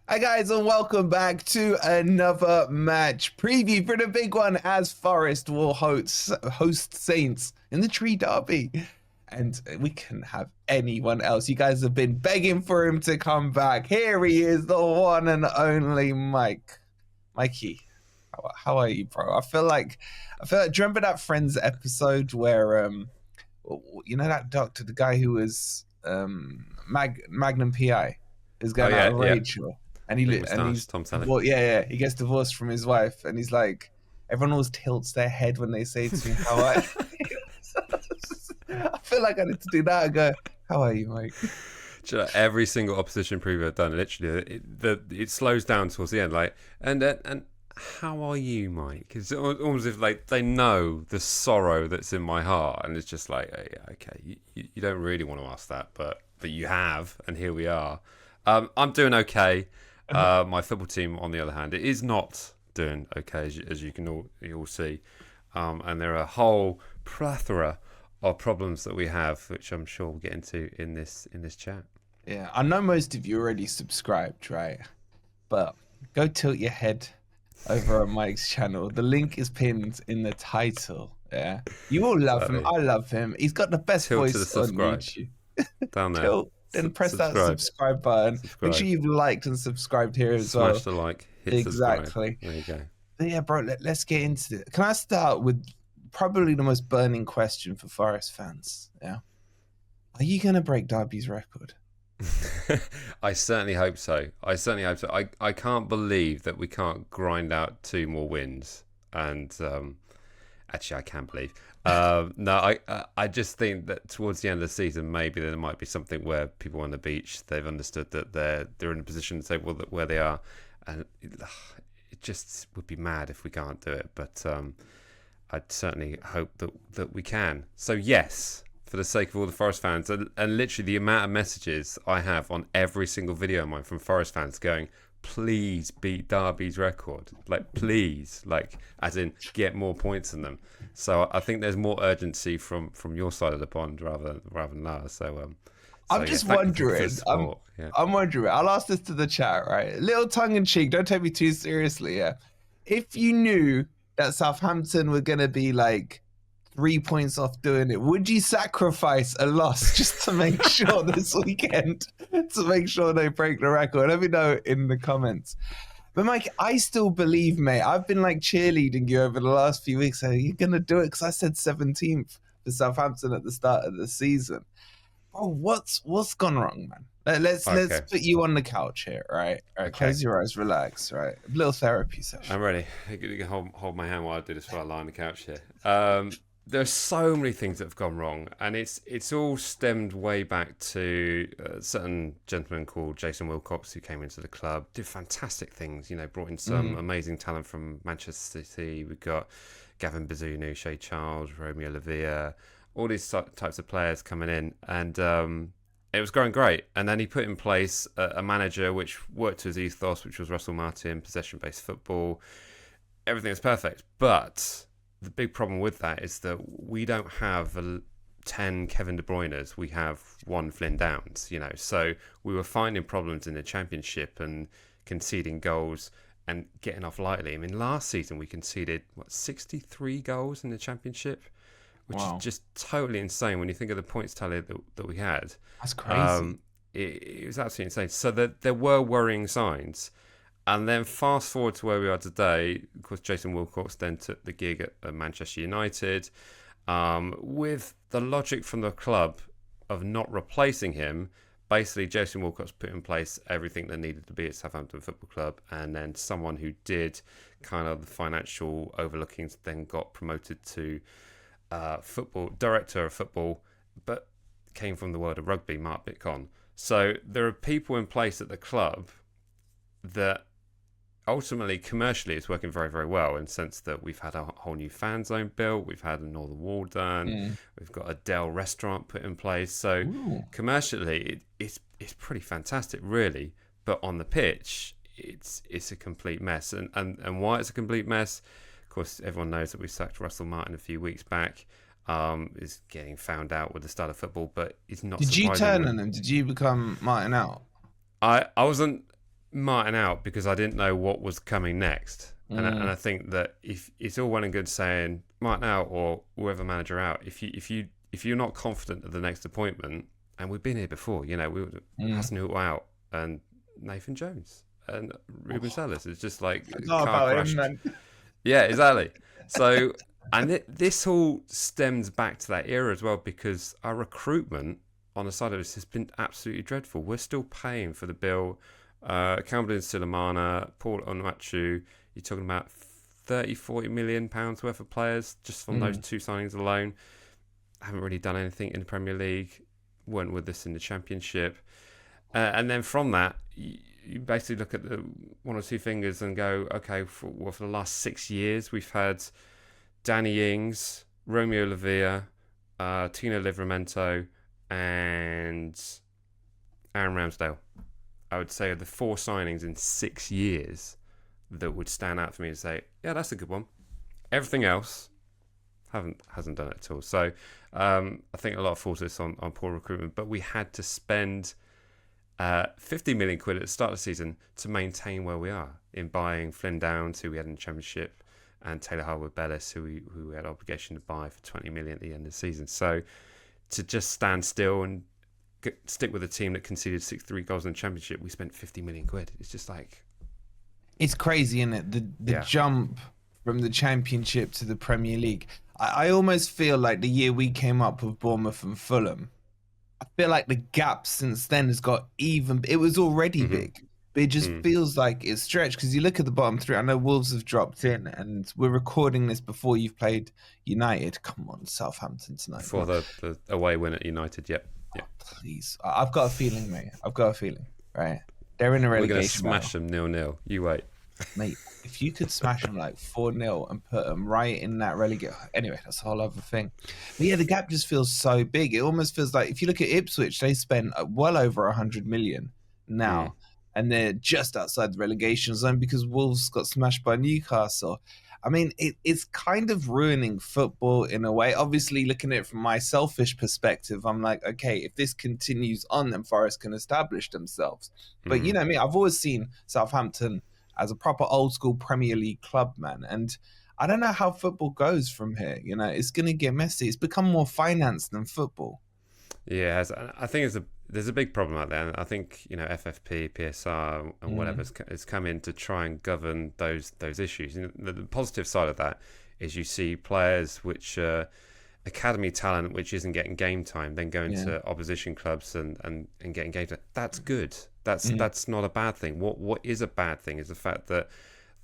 Hi guys, and welcome back to another match preview for the big one as Forest will host Saints in the Tree Derby. And we couldn't have anyone else. You guys have been begging for him to come back. Here he is, the one and only Mike. Mikey, how are you, bro? I feel like, do you remember that Friends episode where, you know that doctor, the guy who was Magnum PI, is Oh going out yeah, of yeah. Rachel, Big and moustache, he's Tom Selleck. yeah, he gets divorced from his wife, and he's like, everyone always tilts their head when they say to me, "How are you?" I feel like I need to do that and go, "How are you, Mike?" Do you know, every single opposition preview I've done, literally, it slows down towards the end. Like, and how are you, Mike? It's almost as if like they know the sorrow that's in my heart, and it's just like, yeah, okay, you don't really want to ask that, but you have, and here we are. I'm doing okay. My football team, on the other hand, it is not doing okay, as you can all see, and there are a whole plethora of problems that we have, which I'm sure we'll get into in this chat. Yeah, I know most of you already subscribed, right? But go tilt your head over at Mike's channel. The link is pinned in the title. Yeah, you all love him. Exactly. I love him. He's got the best Tilt to the voice on subscribe YouTube. down there. Tilt, then press that Subscribe. subscribe button. Make sure Subscribe. you've liked and subscribed here as Smash well. the like. Hit subscribe. Exactly. There you go. But yeah, bro, let's get into it. Can I start with probably the most burning question for Forest fans? Yeah. Are you going to break Derby's record? I certainly hope so. I can't believe that we can't grind out 2 more wins. And actually, I can't believe. No, I just think that towards the end of the season, maybe there might be something where people on the beach, they've understood that they're in a position to say, well, where they are. And it just would be mad if we can't do it. But I'd certainly hope that we can. So yes, for the sake of all the Forest fans, and literally the amount of messages I have on every single video of mine from Forest fans going, please beat Derby's record. Like, please, like, as in get more points than them. So I think there's more urgency from your side of the pond rather than ours. So I'm just wondering. Yeah. I'm wondering. I'll ask this to the chat, right? Little tongue in cheek. Don't take me too seriously. Yeah. If you knew that Southampton were gonna be like 3 points off doing it, would you sacrifice a loss just to make sure this weekend to make sure they break the record? Let me know in the comments. But Mike, I still believe, mate. I've been like cheerleading you over the last few weeks. Are you gonna do it? Because I said 17th for Southampton at the start of the season. Oh, what's gone wrong, man? Let's put you on the couch here, right? All right, Okay. close your eyes, relax, right? A little therapy session. I'm ready. You can hold my hand while I do this while I lie on the couch here. There's so many things that have gone wrong, and it's all stemmed way back to a certain gentleman called Jason Wilcox, who came into the club, did fantastic things, brought in some amazing talent from Manchester City. We've got Gavin Bazunu, Shea Charles, Romeo Lavia, all these types of players coming in, and it was going great. And then he put in place a manager which worked to his ethos, which was Russell Martin, possession-based football. Everything was perfect, but the big problem with that is that we don't have 10 Kevin De Bruyne's. We have one Flynn Downs, So we were finding problems in the Championship and conceding goals and getting off lightly. I mean, last season we conceded, 63 goals in the Championship, which is just totally insane when you think of the points tally that we had. That's crazy. It was absolutely insane. So there were worrying signs. And then fast forward to where we are today. Of course, Jason Wilcox then took the gig at Manchester United, with the logic from the club of not replacing him. Basically, Jason Wilcox put in place everything that needed to be at Southampton Football Club, and then someone who did kind of the financial overlookings then got promoted to football director of football, but came from the world of rugby, Mark Bitcon. So there are people in place at the club that ultimately commercially it's working very, very well, in the sense that we've had a whole new fan zone built, we've had a Northern Wall done, we've got a Dell restaurant put in place. So commercially it's pretty fantastic, really. But on the pitch, it's a complete mess. And why it's a complete mess, of course, everyone knows that we sacked Russell Martin a few weeks back. Is getting found out with the style of football, but it's not. Did you turn on him? Did you become Martin out? I wasn't Martin out because I didn't know what was coming next. And I think that if it's all well and good saying Martin out or whoever manager out, if you're not confident of the next appointment, and we've been here before, we were Hasenhüttl out and Nathan Jones and Ruben Sellers. It's just like Forgot car about crashed. him, man. Yeah, exactly. So, and this all stems back to that era as well, because our recruitment on the side of this has been absolutely dreadful. We're still paying for the bill. Kamaldeen Sulemana, Paul Onuachu, you're talking about 30-40 million pounds worth of players just from those two signings alone. Haven't really done anything in the Premier League, weren't with us in the Championship. And then from that, you basically look at the one or two fingers and go, okay, for the last 6 years, we've had Danny Ings, Romeo Lavia, Tino Livramento, and Aaron Ramsdale. I would say are the 4 signings in 6 years that would stand out for me and say, yeah, that's a good one. Everything else hasn't done it at all. So I think a lot of fault is on poor recruitment, but we had to spend 50 million quid at the start of the season to maintain where we are in buying Flynn Downs, who we had in the Championship, and Taylor Harwood-Bellis, who we had obligation to buy for 20 million at the end of the season. So to just stand still and stick with a team that conceded 63 goals in the Championship, we spent 50 million quid. It's just like, It's crazy, isn't it? The jump from the Championship to the Premier League. I almost feel like the year we came up with Bournemouth and Fulham, I feel like the gap since then has got even. It was already big, but it just feels like it's stretched, because you look at the bottom 3. I know Wolves have dropped in, and we're recording this before you've played United. Come on, Southampton tonight. For the away win at United, yep. Oh, please. I've got a feeling, mate. I've got a feeling, right? They're in a relegation. We're going to smash them 0-0. You wait. Mate, if you could smash them like 4-0 and put them right in that relegation. Anyway, that's a whole other thing. But yeah, the gap just feels so big. It almost feels like, if you look at Ipswich, they spend well over 100 million now, and they're just outside the relegation zone because Wolves got smashed by Newcastle. I mean, it's kind of ruining football in a way. Obviously, looking at it from my selfish perspective, I'm like, okay, if this continues on, then Forest can establish themselves. But you know me, I've always seen Southampton as a proper old school Premier League club, man. And I don't know how football goes from here. It's going to get messy. It's become more finance than football. Yeah, I think there's a big problem out there. I think FFP, PSR, and whatever has come in to try and govern those issues. The positive side of that is you see players which academy talent which isn't getting game time, then going to opposition clubs and getting game time. That's good. That's not a bad thing. What is a bad thing is the fact that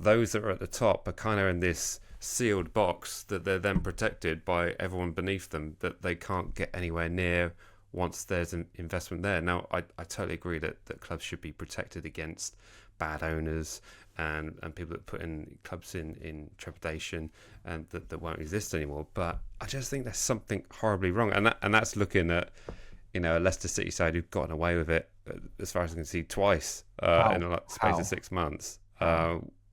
those that are at the top are kind of in this sealed box that they're then protected by everyone beneath them, that they can't get anywhere near once there's an investment there. Now, I totally agree that clubs should be protected against bad owners and people that put in clubs in trepidation and that won't exist anymore. But I just think there's something horribly wrong, and that's looking at a Leicester City side who've gotten away with it, as far as I can see, twice in a space of 6 months,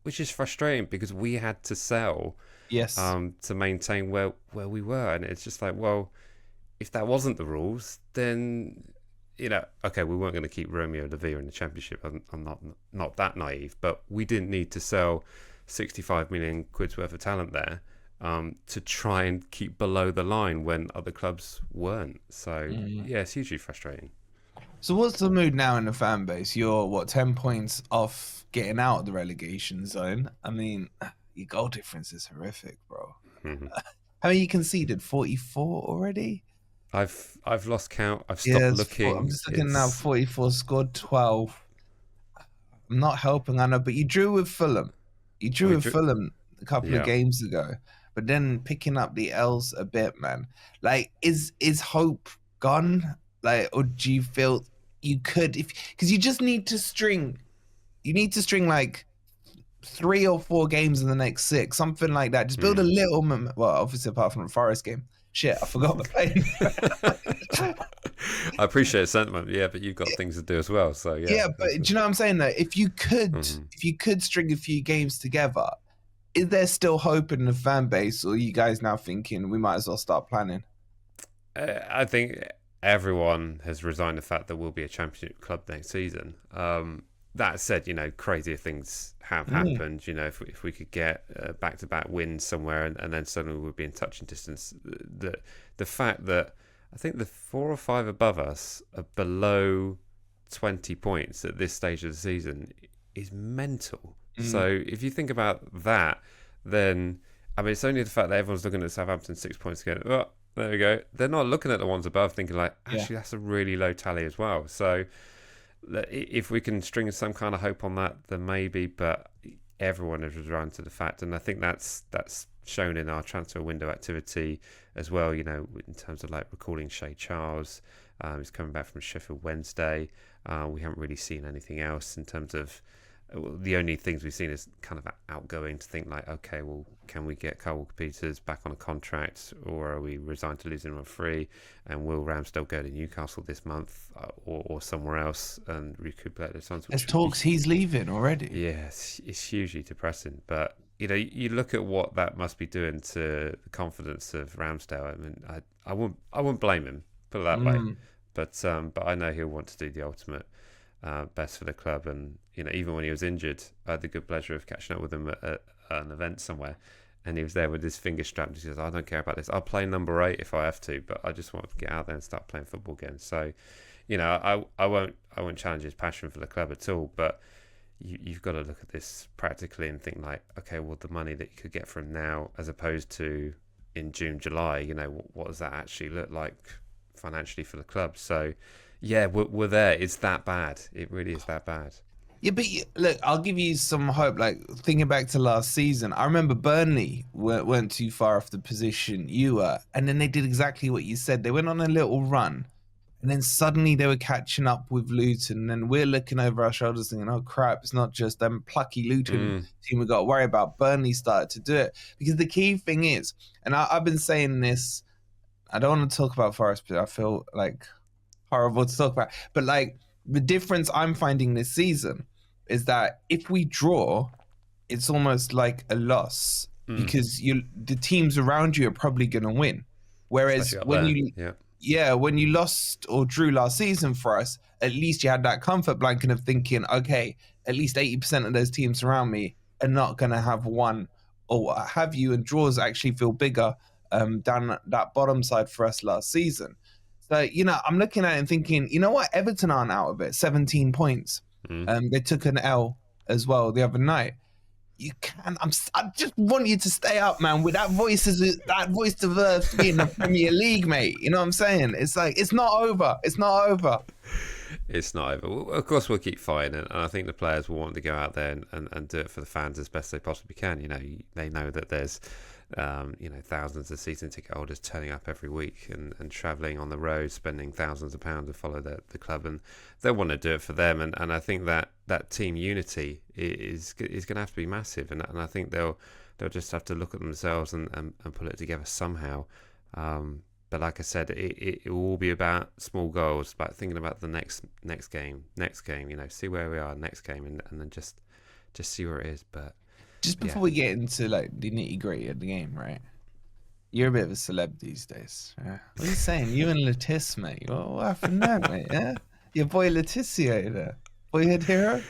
which is frustrating because we had to sell to maintain where we were. And it's just like, well, if that wasn't the rules, then okay, we weren't going to keep Romeo Lavia in the Championship. I'm not that naive, but we didn't need to sell 65 million quid's worth of talent there to try and keep below the line when other clubs weren't. So yeah, it's hugely frustrating. So what's the mood now in the fan base? You're 10 points off getting out of the relegation zone. I mean, your goal difference is horrific, bro. How many you conceded? 44 already? I've lost count. I've stopped looking. I'm just looking now. 44, scored 12. I'm not helping, I know, but you drew with Fulham. You drew with Fulham a couple of games ago, but then picking up the L's a bit, man. Like, is hope gone? Like, or do you feel you could, because you just need to string. You need to string like 3 or 4 games in the next 6, something like that. Just build a little. Well, obviously, apart from the Forest game. Shit, I forgot the play. I appreciate the sentiment, but you've got things to do as well. So yeah, but do you know what I'm saying? Though, if you could string a few games together, is there still hope in the fan base, or are you guys now thinking we might as well start planning? I think everyone has resigned the fact that we'll be a Championship club next season. that said, crazier things have happened. If we could get back-to-back wins somewhere, and then suddenly we'd be in touching distance. The fact that I think the 4 or 5 above us are below 20 points at this stage of the season is mental. So if you think about that, then it's only the fact that everyone's looking at Southampton 6 points again. Oh, there we go. They're not looking at the ones above, thinking like, actually, that's a really low tally as well. So if we can string some kind of hope on that, then maybe. But everyone has resigned to the fact, and I think that's shown in our transfer window activity as well. In terms of like recalling Shay Charles, he's coming back from Sheffield Wednesday. We haven't really seen anything else in terms of. The only things we've seen is kind of outgoing to think like, okay, well, can we get Kyle Walker-Peters back on a contract, or are we resigned to losing him on free? And will Ramsdale go to Newcastle this month or somewhere else and recuperate those funds? There's talks he's leaving already. Yes, it's hugely depressing. But you look at what that must be doing to the confidence of Ramsdale. I wouldn't blame him, put it that way. But I know he'll want to do the ultimate. Best for the club, and even when he was injured, I had the good pleasure of catching up with him at an event somewhere, and he was there with his finger strapped. He says, "I don't care about this. I'll play number 8 if I have to, but I just want to get out there and start playing football again." So, I won't challenge his passion for the club at all, but you've got to look at this practically and think like, okay, well, the money that you could get from now as opposed to in June, July, what does that actually look like financially for the club? So. Yeah, we're there. It's that bad. It really is that bad. Yeah, but look, I'll give you some hope. Like, thinking back to last season, I remember Burnley weren't too far off the position you were, and then they did exactly what you said. They went on a little run, and then suddenly they were catching up with Luton, and we're looking over our shoulders thinking, oh crap, it's not just them plucky Luton team we got to worry about. Burnley started to do it. Because the key thing is, and I've been saying this, I don't want to talk about Forest, but I feel like horrible to talk about, but like the difference I'm finding this season is that if we draw, it's almost like a loss because the teams around you are probably going to win. Whereas when you lost or drew last season for us, at least you had that comfort blanket of thinking, okay, at least 80% of those teams around me are not going to have one or what have you, and draws actually feel bigger down that bottom side for us last season. So, I'm looking at it and thinking, you know what? Everton aren't out of it. 17 points. They took an L as well the other night. You can. I just want you to stay up, man. With that voice deserves to be in the Premier League, mate. You know what I'm saying? It's like it's not over. It's not over. It's not over. Well, of course, we'll keep fighting, and I think the players will want to go out there and do it for the fans as best they possibly can. They know that there's. Thousands of season ticket holders turning up every week and travelling on the road, spending thousands of pounds to follow the club, and they want to do it for them. And I think that team unity is going to have to be massive, and I think they'll just have to look at themselves and pull it together somehow. But like I said, it will all be about small goals, about thinking about the next game, see where we are next game, and then just see where it is. But just before we get into like the nitty gritty of the game, right? You're a bit of a celeb these days. Yeah? What are you saying? You and Letitia, mate. What happened there, mate? Yeah, your boy Letitia there, boyhood hero.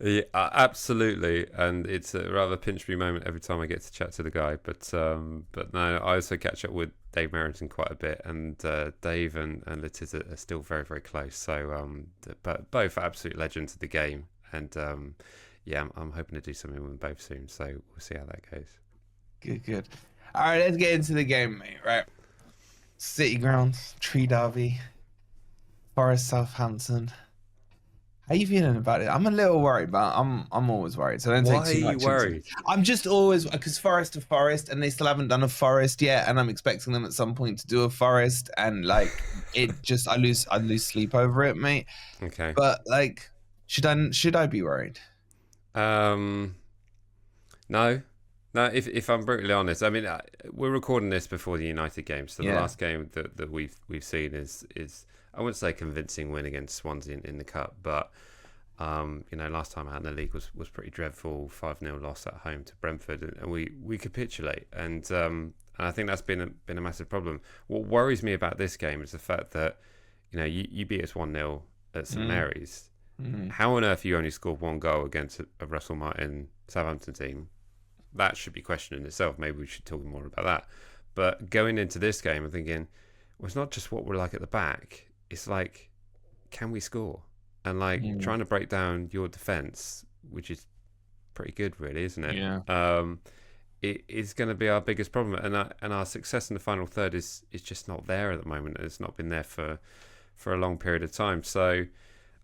Yeah, absolutely, and it's a rather pinch me moment every time I get to chat to the guy. But no, I also catch up with Dave Merrington quite a bit, and Dave and Letitia are still very, very close. So, but both absolute legends of the game, and I'm hoping to do something with them both soon. So we'll see how that goes. Good. All right, let's get into the game, mate. Right, City Ground, Tree Derby, Forest, Southampton. How are you feeling about it? I'm a little worried, but I'm always worried. So don't take too much. Why are you worried? I'm just always, because Forest to Forest, and they still haven't done a Forest yet, and I'm expecting them at some point to do a Forest, and like I lose sleep over it, mate. Okay. But like, should I be worried? No. If I'm brutally honest, I mean, we're recording this before the United game, so the last game that we've seen is I wouldn't say convincing win against Swansea in the cup, but last time out in the league was pretty dreadful. 5-0 loss at home to Brentford, and we capitulate, and I think that's been a massive problem. What worries me about this game is the fact that you beat us 1-0 at St Mary's, Mm. How on earth you only scored one goal against a Russell Martin Southampton team? That should be questioned in itself. Maybe we should talk more about that. But going into this game, I'm thinking, well, it's not just what we're like at the back. It's like, can we score? And like Mm. trying to break down your defence, which is pretty good, really, isn't it? Yeah. It is going to be our biggest problem, and our success in the final third is just not there at the moment. It's not been there for a long period of time. So,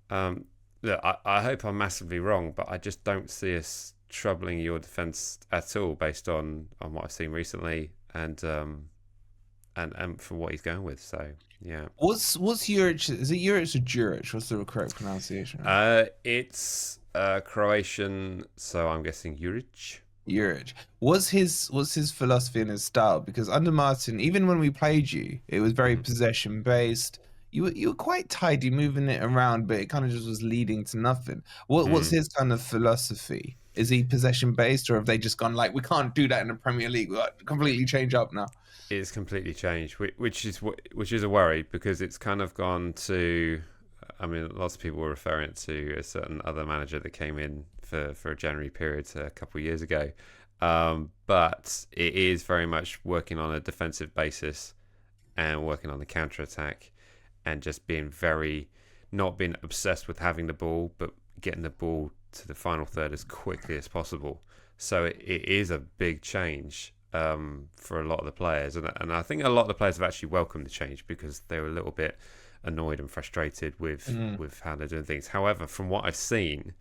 look, I hope I'm massively wrong, but I just don't see us troubling your defence at all based on what I've seen recently and for what he's going with. So yeah. What's Juric? Is it Juric or Juric? What's the correct pronunciation? It's Croatian, so I'm guessing Juric. Juric. What's his philosophy and his style? Because under Martin, even when we played you, it was very possession based. You were quite tidy moving it around, but it kind of just was leading to nothing. What's his kind of philosophy? Is he possession based, or have they just gone like, we can't do that in the Premier League? We've got to completely change up now. It's completely changed, which is a worry because it's kind of gone to. I mean, lots of people were referring to a certain other manager that came in for a January period a couple of years ago, but it is very much working on a defensive basis and working on the counter attack, and just being not being obsessed with having the ball, but getting the ball to the final third as quickly as possible. So it is a big change for a lot of the players, and I think a lot of the players have actually welcomed the change because they were a little bit annoyed and frustrated with how they're doing things. However, from what I've seen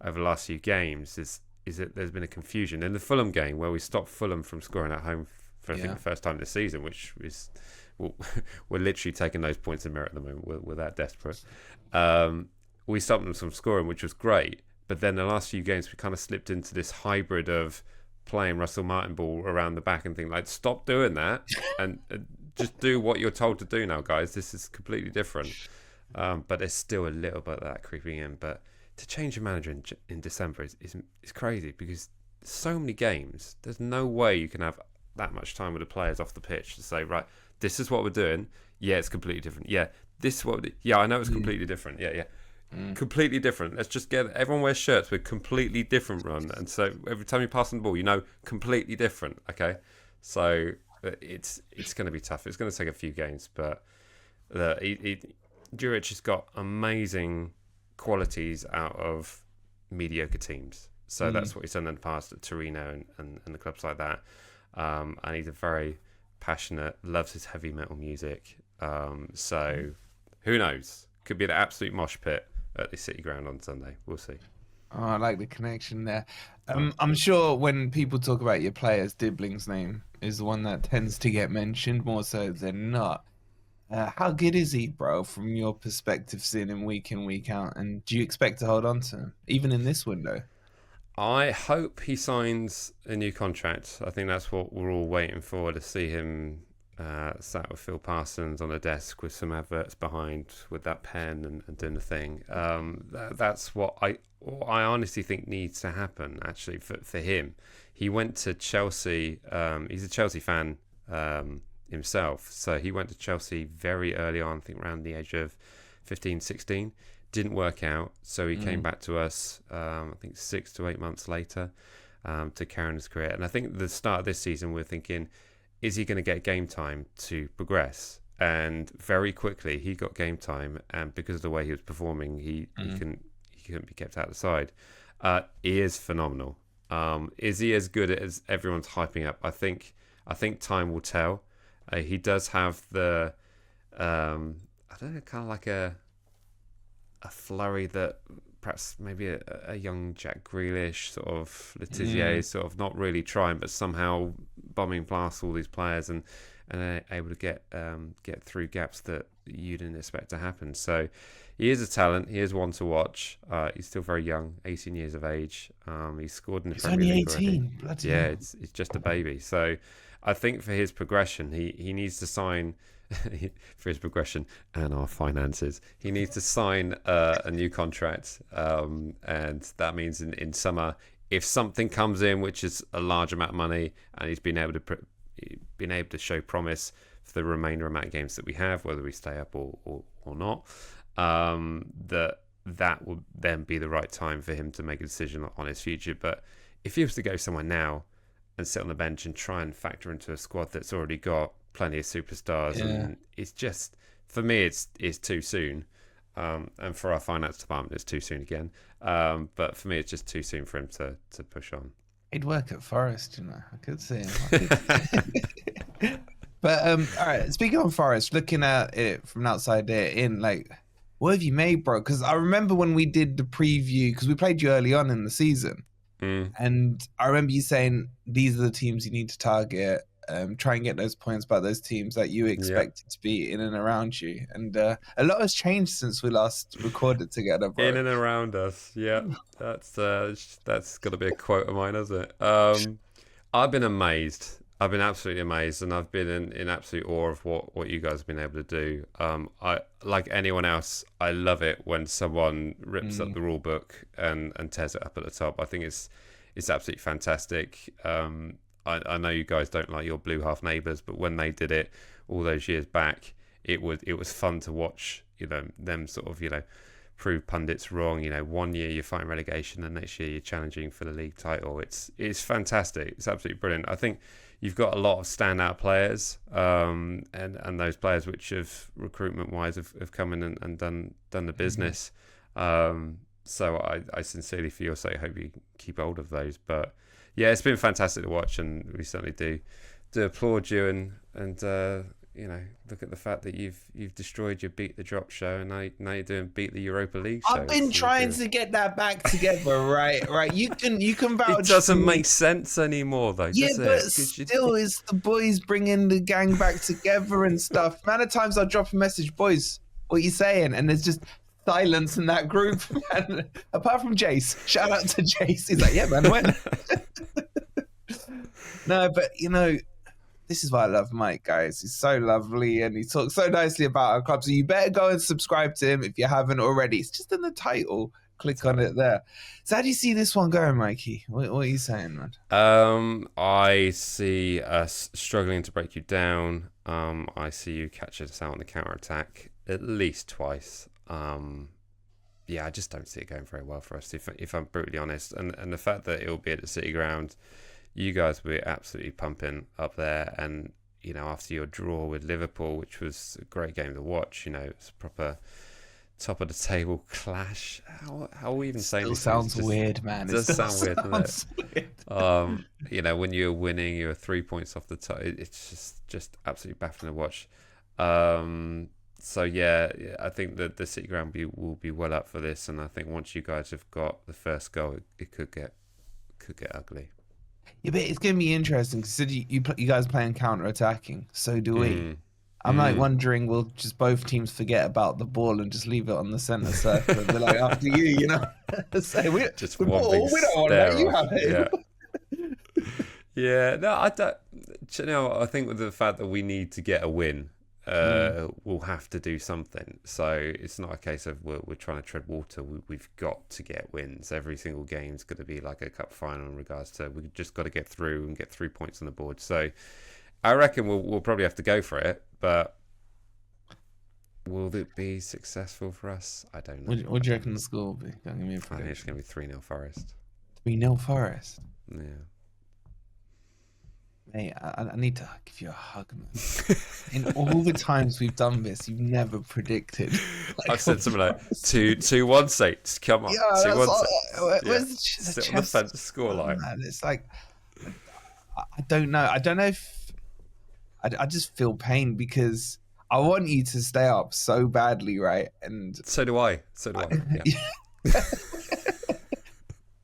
over the last few games, is that there's been a confusion in the Fulham game where we stopped Fulham from scoring at home for I think the first time this season, which is we're literally taking those points in merit at the moment. We're that desperate. We stopped them from scoring, which was great. But then the last few games, we kind of slipped into this hybrid of playing Russell Martin ball around the back and think like, stop doing that and just do what you're told to do now, guys. This is completely different. But there's still a little bit of that creeping in. But to change a manager in December is crazy because so many games. There's no way you can have that much time with the players off the pitch to say, right, this is what we're doing. Yeah, it's completely different. Yeah, this is what I know it's completely different. Yeah. Completely different. Let's just get everyone wears shirts with completely different run, and so every time you pass on the ball, completely different. Okay, so it's going to be tough. It's going to take a few games, but Juric has got amazing qualities out of mediocre teams. So that's what he's done in the past at Torino and the clubs like that. And he's a very passionate, loves his heavy metal music. So who knows? Could be an absolute mosh pit at the City Ground on Sunday. We'll see. Oh, I like the connection there. I'm sure when people talk about your players, Dibling's name is the one that tends to get mentioned more so than not. How good is he, bro, from your perspective, seeing him week in, week out? And do you expect to hold on to him, even in this window? I hope he signs a new contract. I think that's what we're all waiting for, to see him sat with Phil Parsons on a desk with some adverts behind with that pen and doing the thing. That's what I honestly think needs to happen, actually, for him. He went to Chelsea. He's a Chelsea fan himself. So he went to Chelsea very early on, I think around the age of 15, 16. Didn't work out. So he came back to us, I think 6 to 8 months later, to carry on his career. And I think at the start of this season, we're thinking, is he going to get game time to progress? And very quickly he got game time, and because of the way he was performing, he couldn't be kept out of the side. He is phenomenal. Is he as good as everyone's hyping up? I think time will tell. He does have the I don't know, kind of like a flurry that perhaps maybe a young Jack Grealish, sort of Letizia, sort of not really trying, but somehow bombing past all these players and able to get through gaps that you didn't expect to happen. So he is a talent. He is one to watch. He's still very young, 18 years of age. He's scored in the Premier League already. 18. Yeah, it's just a baby. So I think for his progression, he needs to sign. For his progression and our finances, he needs to sign a new contract, and that means in summer, if something comes in which is a large amount of money and he's been able to show promise for the remainder amount of games that we have, whether we stay up or not, that that would then be the right time for him to make a decision on his future. But if he was to go somewhere now and sit on the bench and try and factor into a squad that's already got plenty of superstars, and it's just, for me, it's too soon. And for our finance department, it's too soon again. But for me, it's just too soon for him to push on. He'd work at Forest, I could see him. But all right, speaking of Forest, looking at it from outside there, what have you made, bro? Because I remember when we did the preview, because we played you early on in the season, and I remember you saying these are the teams you need to target. Try and get those points by those teams that you expected to be in and around you. And a lot has changed since we last recorded together, bro. In and around us, yeah. That's got to be a quote of mine, isn't it? I've been amazed. I've been absolutely amazed, and I've been in absolute awe of what you guys have been able to do. I, like anyone else, I love it when someone rips up the rule book and tears it up at the top. I think it's absolutely fantastic. I know you guys don't like your blue half neighbours, but when they did it all those years back, it was fun to watch. Them sort of prove pundits wrong. 1 year you're fighting relegation, and next year you're challenging for the league title. It's fantastic. It's absolutely brilliant. I think you've got a lot of standout players, and those players which have recruitment wise have come in and done the business. So I sincerely, for your sake, hope you keep hold of those. But yeah, it's been fantastic to watch, and we certainly do applaud you and look at the fact that you've destroyed your Beat the Drop show, and now you're doing Beat the Europa League show. I've been trying to get that back together, right? You can vouch. It doesn't make sense anymore, though. Yeah, does but it? still, it's the boys bringing the gang back together and stuff. Man, at times I'll drop a message, boys, what are you saying? And there's just silence in that group. And apart from Jace, shout out to Jace. He's like, yeah, man, when? No, but this is why I love Mike, guys. He's so lovely, and he talks so nicely about our club. So you better go and subscribe to him if you haven't already. It's just in the title. Click on it there. So how do you see this one going, Mikey? What are you saying, man? I see us struggling to break you down. I see you catching us out on the counter-attack at least twice. Yeah, I just don't see it going very well for us, if I'm brutally honest. And the fact that it'll be at the City Ground, you guys will be absolutely pumping up there. And, after your draw with Liverpool, which was a great game to watch, it's a proper top of the table clash. How are we even saying this? It sounds weird, man. It does sound weird, doesn't it? When you're winning, you're 3 points off the top. It's just absolutely baffling to watch. So yeah, I think that the City Ground will be well up for this, and I think once you guys have got the first goal, it could get ugly. Yeah, but it's going to be interesting because you guys playing counter-attacking. So do we. I'm wondering, will just both teams forget about the ball and just leave it on the centre circle? They're like, after you, Say, we don't want to let you have it. Yeah, no, I don't. I think with the fact that we need to get a win, we'll have to do something. So it's not a case of we're trying to tread water. We've got to get wins. Every single game's going to be like a cup final in regards to we've just got to get through and get 3 points on the board. So I reckon we'll probably have to go for it, but will it be successful for us? I don't know. What do you reckon the score will be? I think it's going to be 3-0 Forest. 3-0 Forest? Yeah. Mate, I need to give you a hug, man. In all the times we've done this, you've never predicted. I've said something like 2-1 Saints. Come on, 2-1 Saints. Sit on the fence scoreline. It's like I don't know. I don't know if I just feel pain because I want you to stay up so badly, right? And so do I. Yeah.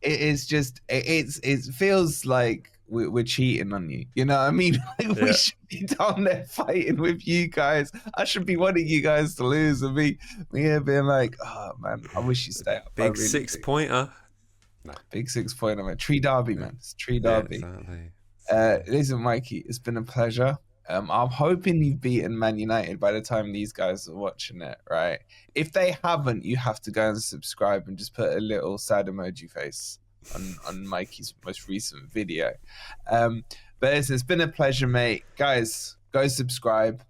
It is just it feels like we're cheating on you. You know what I mean? We should be down there fighting with you guys. I should be wanting you guys to lose and me here being like, oh man, I wish you stay up. Big 6-pointer. No. Big 6-pointer, man. Tree Derby, man. It's Tree Derby. Yeah, exactly. Listen, Mikey, it's been a pleasure. I'm hoping you've beaten Man United by the time these guys are watching it, right? If they haven't, you have to go and subscribe and just put a little sad emoji face on Mikey's most recent video. But it's been a pleasure, mate. Guys, go subscribe.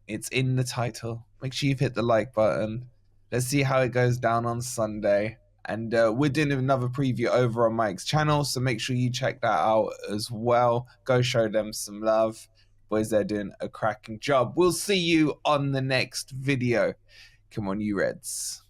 It's in the title. Make sure you've hit the like button. Let's see how it goes down on Sunday. And we're doing another preview over on Mike's channel, so make sure you check that out as well. Go show them some love. Boys, they're doing a cracking job. We'll see you on the next video. Come on, you Reds.